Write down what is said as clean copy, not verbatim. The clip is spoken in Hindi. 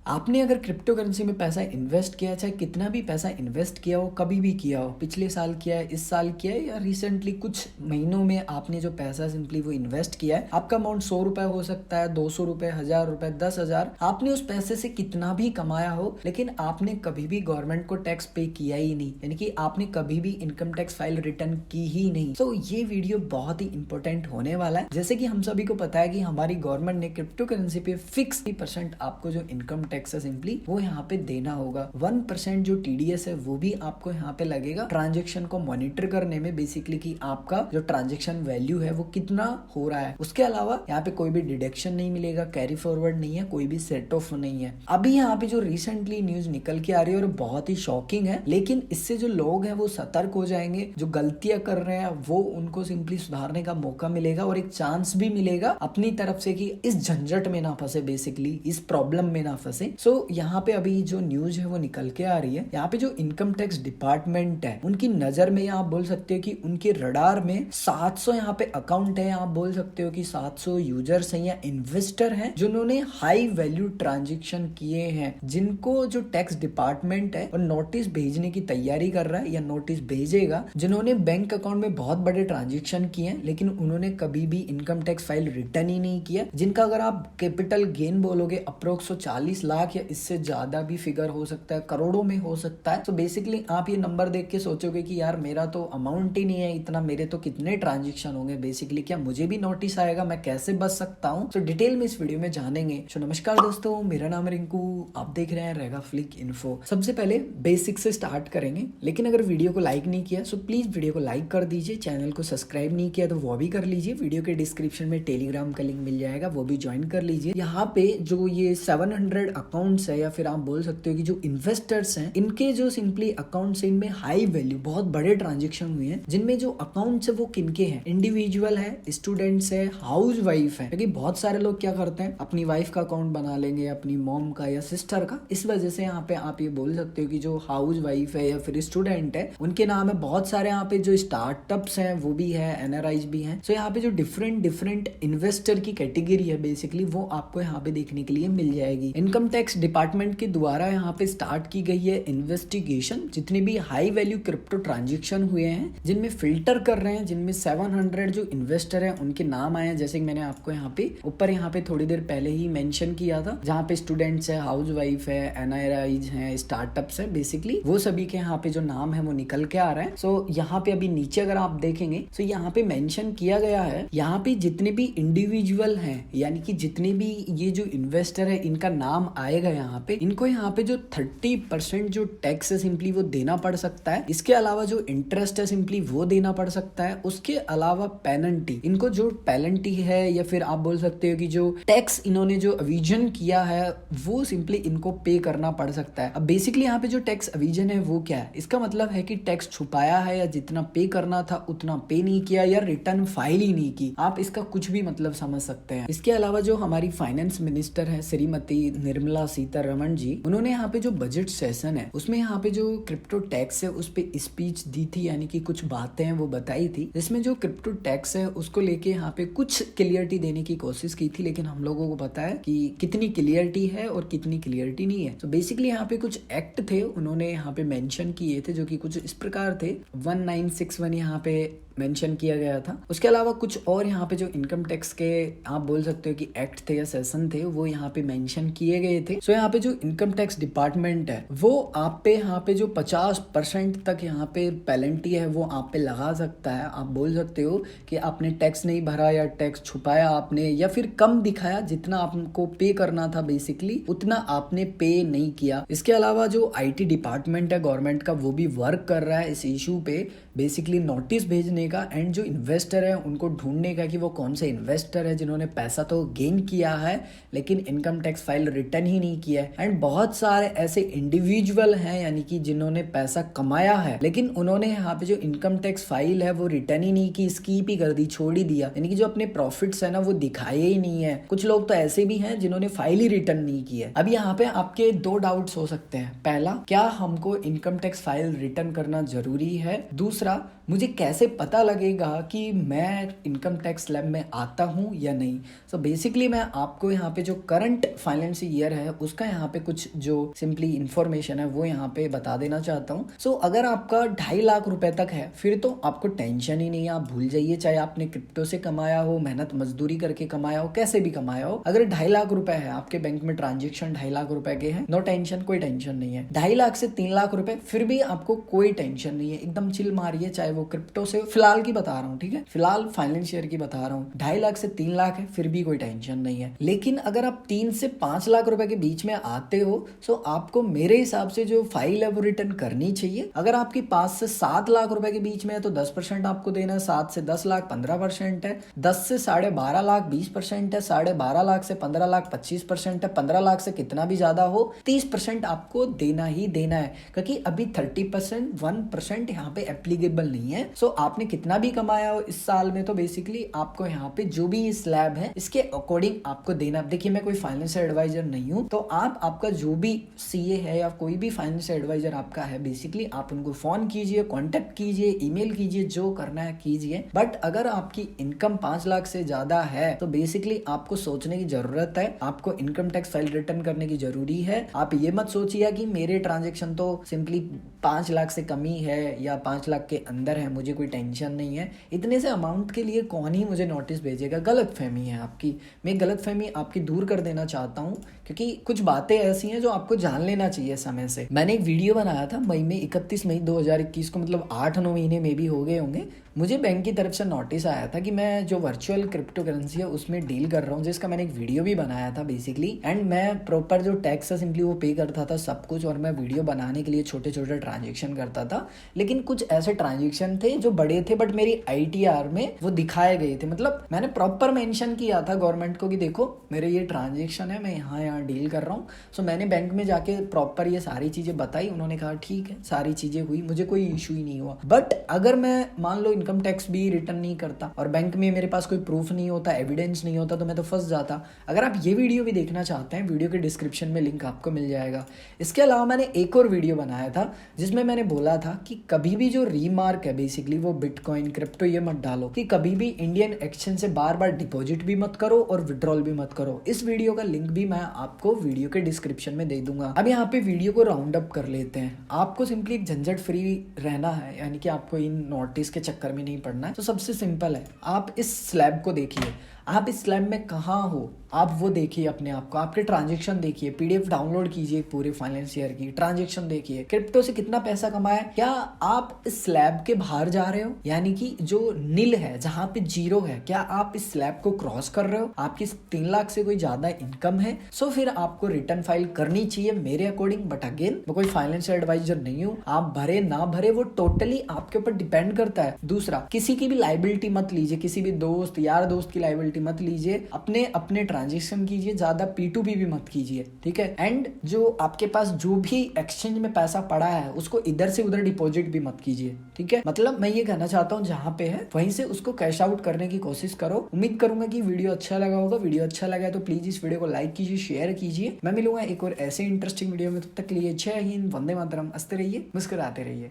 आपने अगर क्रिप्टो करेंसी में पैसा इन्वेस्ट किया, चाहे कितना भी पैसा इन्वेस्ट किया हो, कभी भी किया हो, पिछले साल किया है, इस साल किया है या रिसेंटली कुछ महीनों में आपने जो पैसा सिंपली वो इन्वेस्ट किया है, आपका अमाउंट 100 रुपए हो सकता है, 200 रुपए, 1000 रुपए, 10,000, आपने उस पैसे से कितना भी कमाया हो, लेकिन आपने कभी भी गवर्नमेंट को टैक्स पे किया ही नहीं, यानी कि आपने कभी भी इनकम टैक्स फाइल रिटर्न की ही नहीं। तो ये वीडियो बहुत ही इंपॉर्टेंट होने वाला है। जैसे कि हम सभी को पता है कि हमारी गवर्नमेंट ने क्रिप्टो करेंसी पे फिक्स 30% आपको जो इनकम टैक्स है सिंपली वो यहाँ पे देना होगा। 1% जो TDS है वो भी आपको यहाँ पे लगेगा ट्रांजेक्शन को मॉनिटर करने में, बेसिकली कि आपका जो ट्रांजेक्शन वैल्यू है वो कितना हो रहा है। उसके अलावा यहाँ पे कोई भी डिडक्शन नहीं मिलेगा, कैरी फॉरवर्ड नहीं है, कोई भी सेट ऑफ नहीं है। अभी यहाँ पे जो रिसेंटली न्यूज निकल के आ रही है और बहुत ही शॉकिंग है, लेकिन इससे जो लोग हैं वो सतर्क हो जाएंगे, जो गलतियां कर रहे हैं वो उनको सिंपली सुधारने का मौका मिलेगा और एक चांस भी मिलेगा अपनी तरफ से कि इस झंझट में ना फंसे, बेसिकली इस प्रॉब्लम में ना फंसे। सो यहाँ पे अभी जो न्यूज है वो निकल के आ रही है। यहाँ पे जो इनकम टैक्स डिपार्टमेंट है उनकी नजर में आप बोल सकते हो कि उनके रडार में 700 यहाँ पे अकाउंट है, आप बोल सकते हो कि 700 यूजर्स हैं या इन्वेस्टर हैं जिन्होंने हाई वैल्यू ट्रांजेक्शन किए हैं, जिनको जो टैक्स डिपार्टमेंट है और नोटिस भेजने की तैयारी कर रहा है या नोटिस भेजेगा, जिन्होंने बैंक अकाउंट में बहुत बड़े ट्रांजेक्शन किए हैं लेकिन उन्होंने कभी भी इनकम टैक्स फाइल रिटर्न ही नहीं किया, जिनका अगर आप कैपिटल गेन बोलोगे अप्रोक्स 40 लाख या इससे ज्यादा भी फिगर हो सकता है, करोड़ों में हो सकता है। तो बेसिकली आप ये नंबर देख के सोचोगे कि यार मेरा तो अमाउंट ही नहीं है इतना, मेरे तो कितने ट्रांजेक्शन होंगे, बेसिकली क्या मुझे भी नोटिस आएगा, मैं कैसे बच सकता हूँ। तो डिटेल में इस वीडियो में जानेंगे। तो नमस्कार दोस्तों, मेरा नाम है रिंकू, आप देख रहे हैं रेगा फ्लिक इन्फो। सबसे पहले बेसिक से स्टार्ट करेंगे, लेकिन अगर वीडियो को लाइक नहीं किया तो प्लीज वीडियो को लाइक कर दीजिए, चैनल को सब्सक्राइब नहीं किया तो वो भी कर लीजिए, वीडियो के डिस्क्रिप्शन में टेलीग्राम का लिंक मिल जाएगा, वो भी ज्वाइन कर लीजिए। यहाँ पे जो ये 700 अकाउंट्स है या फिर आप बोल सकते हो कि जो इन्वेस्टर्स हैं इनके जो सिंपली अकाउंट्स है, इनमें हाई वैल्यू बहुत बड़े ट्रांजेक्शन हुए हैं, जिनमें जो अकाउंट्स है वो किनके हैं, इंडिविजुअल है, स्टूडेंट्स है, हाउस वाइफ है। क्योंकि बहुत सारे लोग क्या करते हैं अपनी वाइफ का अकाउंट बना लेंगे, अपनी मॉम का या सिस्टर का, इस वजह से यहाँ पे आप ये बोल सकते हो कि जो हाउस वाइफ है या फिर स्टूडेंट है उनके नाम है। बहुत सारे यहाँ पे जो स्टार्टअप्स हैं वो भी है, NRIs भी हैं। सो यहाँ पे जो डिफरेंट इन्वेस्टर की कैटेगरी है बेसिकली वो आपको यहाँ पे देखने के लिए मिल जाएगी। इनकम टैक्स डिपार्टमेंट के द्वारा यहाँ पे स्टार्ट की गई है इन्वेस्टिगेशन, जितने भी हाई वैल्यू क्रिप्टो ट्रांजेक्शन हुए हैं जिनमें फिल्टर कर रहे हैं, जिनमें 700 जो इन्वेस्टर हैं उनके नाम आए हैं, जैसे कि मैंने आपको यहाँ पे ऊपर यहाँ पे थोड़ी देर पहले ही मेंशन किया था, जहाँ पे स्टूडेंट्स है, हाउस वाइफ है, NRIs हैं, स्टार्टअप्स है, बेसिकली वो सभी के यहाँ पे जो नाम है वो निकल के आ रहे हैं। सो यहाँ पे अभी नीचे अगर आप देखेंगे तो यहाँ पे मेंशन किया गया है, यहाँ पे जितने भी इंडिविजुअल हैं यानी कि जितने भी ये जो इन्वेस्टर है इनका नाम आएगा यहाँ पे, इनको यहाँ पे जो 30% जो टैक्स है सिंपली वो देना पड़ सकता है। इसके अलावा जो इंटरेस्ट है सिंपली वो देना पड़ सकता है। उसके अलावा पेनल्टी, इनको जो पेनल्टी है या फिर आप बोल सकते हो कि जो टैक्स इन्होंने जो अविजन किया है वो सिंपली इनको पे करना पड़ सकता है। अब बेसिकली यहाँ पे जो टैक्स अविजन है वो क्या है, इसका मतलब है कि टैक्स छुपाया है या जितना पे करना था उतना पे नहीं किया या रिटर्न फाइल ही नहीं की, आप इसका कुछ भी मतलब समझ सकते हैं। इसके अलावा जो हमारी फाइनेंस मिनिस्टर है श्रीमती निर्मला सीतारमण जी, उन्होंने यहाँ पे जो बजट सेशन है उसमें यहाँ पे जो क्रिप्टो टैक्स है उस पे स्पीच दी थी, यानी कि कुछ बातें हैं वो बताई थी, जिसमें जो क्रिप्टो टैक्स है उसको लेके यहाँ पे कुछ क्लियरिटी देने की कोशिश की थी, लेकिन हम लोगों को पता है कि कितनी क्लियरिटी है और कितनी क्लियरिटी नहीं है। तो बेसिकली यहाँ पे कुछ एक्ट थे उन्होंने यहाँ पे मेंशन किए थे, जो कि कुछ इस प्रकार थे। 1961 यहाँ पे मेंशन किया गया था। उसके अलावा कुछ और यहाँ पे जो इनकम टैक्स के आप बोल सकते हो कि एक्ट थे या सेशन थे वो यहाँ पे मेंशन किए गए थे। सो यहाँ पे जो इनकम टैक्स डिपार्टमेंट है वो आप पे यहाँ पे जो 50% तक यहाँ पे पेनल्टी है वो आप पे लगा सकता है। आप बोल सकते हो कि आपने टैक्स नहीं भरा या टैक्स छुपाया आपने या फिर कम दिखाया, जितना आपको पे करना था बेसिकली उतना आपने पे नहीं किया। इसके अलावा जो IT डिपार्टमेंट है गवर्नमेंट का वो भी वर्क कर रहा है इस इशू पे, बेसिकली नोटिस भेजने का एंड जो इन्वेस्टर है उनको ढूंढने का कि वो कौन से इन्वेस्टर है जिन्होंने पैसा तो गेन किया है लेकिन इनकम टैक्स फाइल रिटर्न ही नहीं किया है। एंड बहुत सारे ऐसे इंडिविजुअल हैं यानी कि जिन्होंने पैसा कमाया है लेकिन उन्होंने यहाँ पे जो इनकम टैक्स फाइल है वो रिटर्न ही नहीं की, स्कीप ही कर दी, छोड़ ही दिया, यानी कि जो अपने प्रॉफिट्स है ना वो दिखाए ही नहीं है। कुछ लोग तो ऐसे भी हैं जिन्होंने फाइल ही रिटर्न नहीं की है। अब यहाँ पे आपके दो डाउट्स हो सकते हैं, पहला क्या हमको इनकम टैक्स फाइल रिटर्न करना जरूरी है, दूसरा मुझे कैसे पता पता लगेगा कि मैं इनकम टैक्स स्लैब में आता हूँ या नहीं। सो बेसिकली मैं आपको यहाँ पे जो करंट फाइनेंशियल ईयर है उसका यहाँ पे कुछ जो सिंपली इंफॉर्मेशन है वो यहाँ पे बता देना चाहता हूँ। सो अगर आपका 2.5 लाख रुपए तक है फिर तो आपको टेंशन ही नहीं है, आप भूल जाइए। चाहे आपने क्रिप्टो से कमाया हो, मेहनत मजदूरी करके कमाया हो, कैसे भी कमाया हो, अगर 2.5 लाख रुपए है आपके बैंक में, ट्रांजेक्शन 2.5 लाख रुपए के हैं, नो टेंशन, कोई टेंशन नहीं है। 2.5 लाख से 3 लाख रुपए फिर भी आपको कोई टेंशन नहीं है, एकदम चिल मारिए। चाहे वो क्रिप्टो से, फिलहाल की बता रहा हूँ, ठीक है, फिलहाल फाइनेंशियल की बता रहा हूँ। 2.5 लाख से 3 लाख है फिर भी कोई टेंशन नहीं है। लेकिन अगर आप 3 से 5 लाख रुपए के बीच में आते हो तो आपको मेरे हिसाब से जो फाइल है वो रिटर्न करनी चाहिए। अगर आपकी 5 से 7 लाख रुपए के बीच में है तो 10% आपको देना है, 7 से 10 लाख 15% है, 10 से 12.5 लाख 20% है, 12.5 लाख से 15 लाख 25% है, 15 लाख से कितना भी ज्यादा हो 30% आपको देना ही देना है, क्योंकि अभी 30% 1% यहाँ पे एप्लीकेबल नहीं है। सो आपने कितना भी कमाया हो इस साल में तो बेसिकली आपको यहाँ पे जो भी स्लैब है इसके अकॉर्डिंग आपको देना। देखिए मैं कोई फाइनेंशियल एडवाइजर नहीं हूँ, तो आपका जो भी सीए है या कोई भी फाइनेंशियल एडवाइजर आपका है, बेसिकली आप उनको फोन कीजिए, कांटेक्ट कीजिए, ईमेल कीजिए, जो करना है कीजिए। बट अगर आपकी इनकम 5 लाख से ज्यादा है तो बेसिकली आपको सोचने की जरूरत है, आपको इनकम टैक्स फाइल रिटर्न करने की जरूरी है। आप ये मत सोचिए कि मेरे ट्रांजेक्शन तो सिंपली 5 लाख से कम ही है या 5 लाख के अंदर है, मुझे कोई टेंशन नहीं है। इतने से अमाउंट के लिए कौन ही मुझे नोटिस भेजेगा। गलत फहमी है आपकी, मैं गलत फहमी आपकी दूर कर देना चाहता हूँ, क्योंकि कुछ बातें ऐसी हैं जो आपको जान लेना चाहिए समय से। मैंने एक वीडियो बनाया था मई में, 31 मई 2021 को, मतलब 8-9 महीने में भी हो गए होंगे। मुझे बैंक की तरफ से नोटिस आया था कि मैं जो वर्चुअल क्रिप्टो करेंसी है उसमें डील कर रहा हूँ, जिसका मैंने एक वीडियो भी बनाया था बेसिकली। एंड मैं प्रॉपर जो टैक्स है सिंपली वो पे करता था सब कुछ, और मैं वीडियो बनाने के लिए छोटे छोटे ट्रांजेक्शन करता था। लेकिन कुछ ऐसे ट्रांजेक्शन थे जो बड़े थे बट मेरी ITR में वो दिखाए गए थे, मतलब मैंने प्रॉपर मेंशन किया था गवर्नमेंट को कि देखो मेरे ये ट्रांजेक्शन है, मैं यहाँ डील कर रहा हूँ। सो मैंने बैंक में जाके प्रॉपर ये सारी चीजें बताई, उन्होंने कहा ठीक है, सारी चीजें हुई, मुझे कोई इशू ही नहीं हुआ। बट अगर मैं मान लो इनकम टैक्स भी रिटर्न नहीं करता और बैंक में मेरे पास कोई प्रूफ नहीं होता, एविडेंस नहीं होता, तो मैं तो फंस जाता। अगर आप ये वीडियो भी देखना चाहते हैं, वीडियो के डिस्क्रिप्शन में लिंक आपको मिल जाएगा। इसके अलावा मैंने एक और वीडियो बनाया था जिसमें मैंने बोला था कि कभी भी जो रीमार्क है बेसिकली वो बिटकॉइन क्रिप्टो ये मत डालो, कि कभी भी इंडियन एक्सचेंज से बार बार डिपॉजिट भी मत करो और विड्रॉल भी मत करो। इस वीडियो का लिंक भी मैं आपको वीडियो के डिस्क्रिप्शन में दे दूंगा। अब यहाँ पे वीडियो को राउंड अप कर लेते हैं। आपको सिंपली एक झंझट फ्री रहना है, यानी कि आपको इन नोटिस के चक्कर में नहीं पड़ना है। तो सबसे सिंपल है, आप इस स्लैब को देखिए, आप इस स्लैब में कहाँ हो आप वो देखिए, अपने आप को, आपके ट्रांजेक्शन देखिए, PDF डाउनलोड कीजिए पूरे फाइनेंस ईयर की, ट्रांजेक्शन देखिए, क्रिप्टो से कितना पैसा कमाया। क्या आप इस स्लैब के बाहर जा रहे हो, यानी कि जो नील है, जहां पे जीरो है, क्या आप इस स्लैब को क्रॉस कर रहे हो, आपकी 3 लाख से कोई ज्यादा इनकम है, सो फिर आपको रिटर्न फाइल करनी चाहिए मेरे अकॉर्डिंग। बट अगेन मैं कोई फाइनेंशियल एडवाइजर नहीं हूँ, आप भरे ना भरे वो टोटली आपके ऊपर डिपेंड करता है। दूसरा, किसी की भी लाइबिलिटी मत लीजिए, किसी भी दोस्त यार दोस्त की लाइबिलिटी मत लीजिए, अपने ट्रांजेक्शन कीजिए, ज्यादा P2P भी मत कीजिए, ठीक है। एंड जो आपके पास जो भी एक्सचेंज में पैसा पड़ा है उसको इधर से उधर डिपॉजिट भी मत कीजिए, ठीक है। मतलब मैं ये कहना चाहता हूँ जहाँ पे है वहीं से उसको कैश आउट करने की कोशिश करो। उम्मीद करूंगा कि वीडियो अच्छा लगा होगा। वीडियो अच्छा लगा है तो प्लीज इस वीडियो को लाइक कीजिए, शेयर कीजिए। मैं मिलूंगा एक और ऐसे इंटरेस्टिंग वीडियो में, तब तक के लिए जय हिंद, वंदे मातरम, हंसते रहिए, मुस्कुराते रहिए।